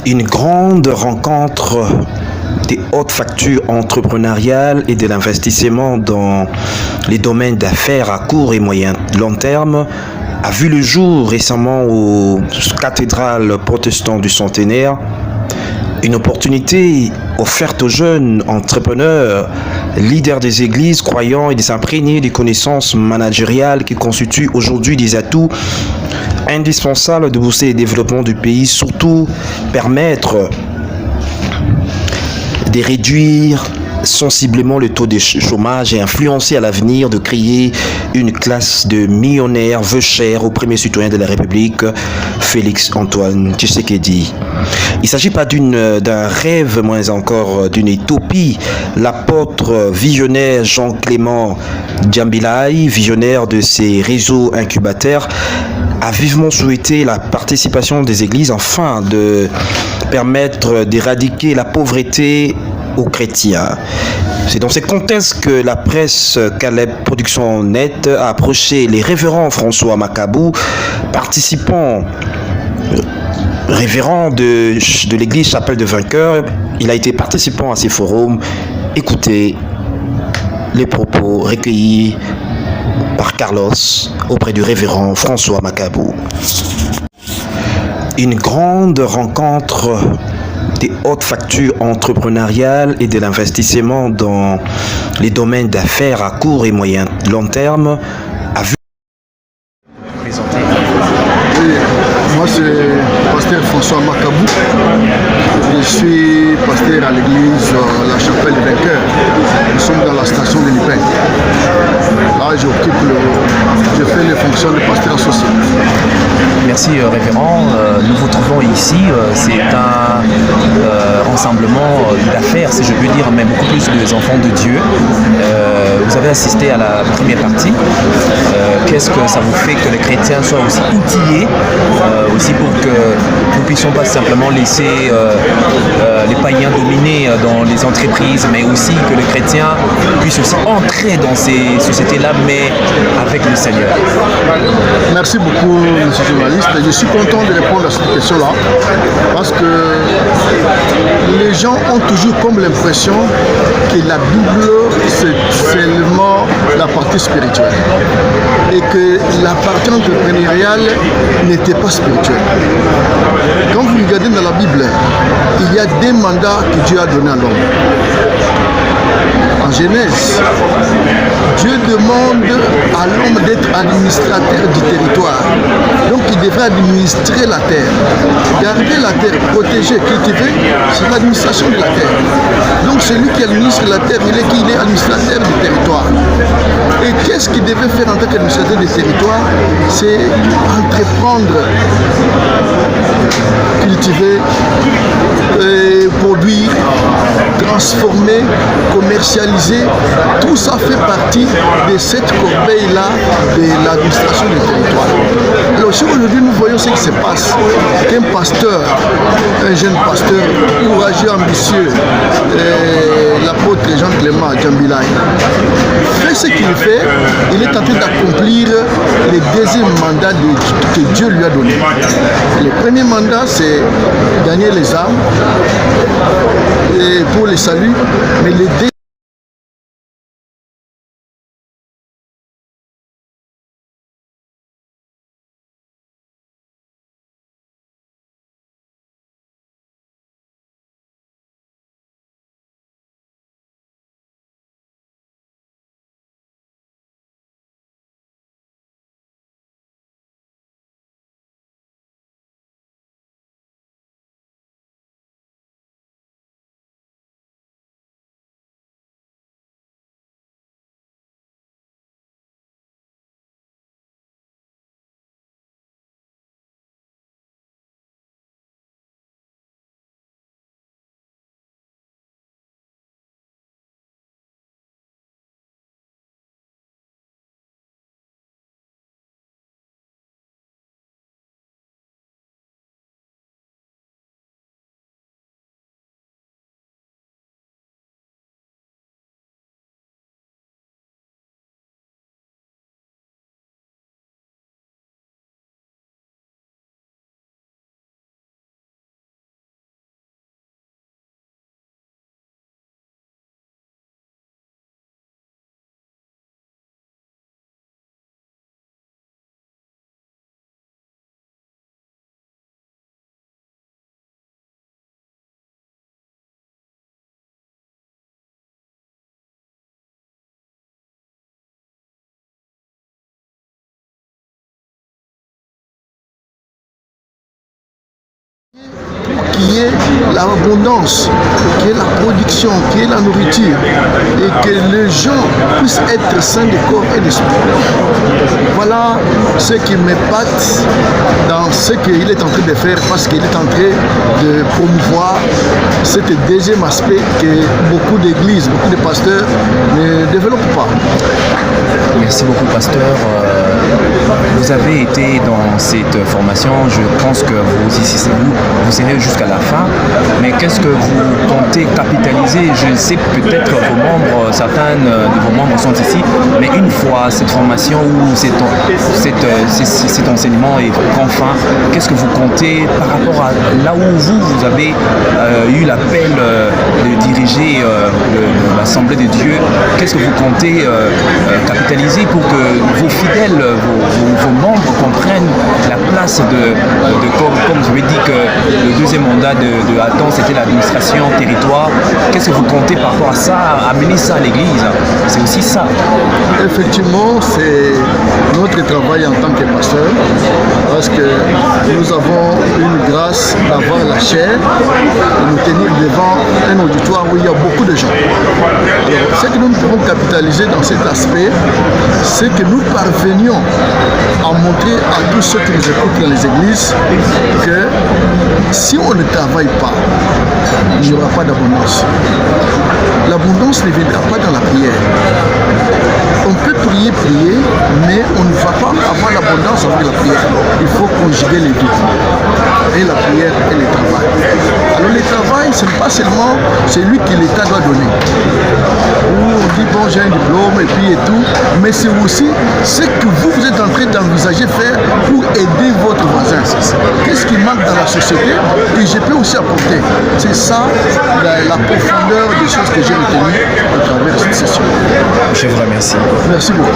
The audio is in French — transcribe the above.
Une grande rencontre des hautes factures entrepreneuriales et de l'investissement dans les domaines d'affaires à court et moyen long terme a vu le jour récemment aux cathédrales protestantes du centenaire. Une opportunité offerte aux jeunes entrepreneurs, leaders des églises, croyants et des imprégnés des connaissances managériales qui constituent aujourd'hui des atouts indispensables de booster le développement du pays, surtout permettre de réduire sensiblement le taux de chômage et influencer à l'avenir de créer une classe de millionnaires veut cher au premier citoyen de la République, Félix Antoine Tshisekedi. Il ne s'agit pas d'un rêve, moins encore d'une utopie. L'apôtre visionnaire Jean-Clément Djambilai, visionnaire de ces réseaux incubateurs, a vivement souhaité la participation des églises afin de permettre d'éradiquer la pauvreté aux chrétiens. C'est dans ce contexte que la presse Caleb Production Net a approché les révérends François Macabou, participant révérend de l'église Chapelle de Vainqueur. Il a été participant à ces forums. Écoutez les propos recueillis par Carlos auprès du révérend François Macabou. Une grande rencontre des hautes factures entrepreneuriales et de l'investissement dans les domaines d'affaires à court et moyen long terme a vu présenter. Oui, moi c'est pasteur François Macabou. Je suis pasteur à l'église La Chapelle de Vainqueur. Nous sommes dans la station de Lipin. Là, je fais les fonctions de pasteur associé. Merci révérend. Nous vous trouvons ici. C'est un ensemblement d'affaires, si je peux dire, mais beaucoup plus des enfants de Dieu. Vous avez assisté à la première partie. Qu'est-ce que ça vous fait que les chrétiens soient aussi outillés, aussi pour que nous ne puissions pas simplement laisser les païens dominer dans les entreprises, mais aussi que les chrétiens puissent aussi entrer dans ces sociétés-là, mais avec le Seigneur. Merci beaucoup, monsieur le journaliste. Je suis content de répondre à cette question-là, parce que les gens ont toujours comme l'impression que la Bible, c'est seulement la partie spirituelle et que la partie entrepreneuriale n'était pas spirituelle. Quand vous regardez dans la Bible, il y a des mandats que Dieu a donnés à l'homme. En Genèse, Dieu demande à l'homme d'être administrateur du territoire. Donc il devrait administrer la terre. Garder la terre, protéger, cultiver, c'est l'administration de la terre. Donc celui qui administre la terre, il est administrateur du territoire. Et qu'est-ce qu'il devait faire en tant qu'administrateur du territoire? C'est entreprendre, cultiver, produire, transformer, commercialiser. Tout ça fait partie de cette corbeille-là de l'administration du territoire. Alors si aujourd'hui nous voyons ce qui se passe, qu'un pasteur, un jeune pasteur courageux, ambitieux, l'apôtre Jean-Clément Djambilai, fait ce qu'il fait, il est en train d'accomplir le deuxième mandat que Dieu lui a donné. Le premier mandat, c'est gagner les âmes pour le salut, mais les qu'il y ait l'abondance, qu'il y ait la production, qu'il y ait la nourriture et que les gens puissent être sains de corps et d'esprit. Voilà ce qui m'épate dans ce qu'il est en train de faire, parce qu'il est en train de promouvoir ce deuxième aspect que beaucoup d'églises, beaucoup de pasteurs ne développent pas. Merci beaucoup, pasteur. Vous avez été dans cette formation, je pense que vous irez jusqu'à la fin, mais qu'est-ce que vous comptez capitaliser? Je sais peut-être vos membres, certains de vos membres sont ici, mais une fois cette formation ou cet enseignement est enfin, qu'est-ce que vous comptez par rapport à là où vous avez eu l'appel de diriger l'Assemblée de Dieu? Qu'est-ce que vous comptez capitaliser pour que vos fidèles, vos membres comprennent la place comme je l'ai dit que le deuxième mandat de Adam c'était l'administration territoire. Qu'est-ce que vous comptez par rapport à ça, amener ça à l'église? C'est aussi ça. Effectivement, c'est notre travail en tant que pasteur, parce que nous avons une grâce d'avoir la chair, de nous tenir devant un auditoire où il y a beaucoup de gens. Alors, ce que nous pouvons capitaliser dans cet aspect, c'est que nous parvenions à montrer à tous ceux qui nous écoutent dans les églises que si on ne travaille pas, il n'y aura pas d'abondance. L'abondance ne viendra pas dans la prière. On peut prier, mais on ne va pas avoir l'abondance avec la prière. Il faut conjuguer les deux. Et la prière et le travail. Alors le travail, ce n'est pas seulement celui que l'État doit donner. Où on dit, bon, j'ai un diplôme et puis et tout, mais c'est aussi ce que vous êtes en train d'envisager faire pour aider votre voisin. Qu'est-ce qui manque dans la société que je peux aussi apporter? C'est ça la profondeur des choses que j'ai retenues à travers cette session. Je vous remercie. Merci beaucoup.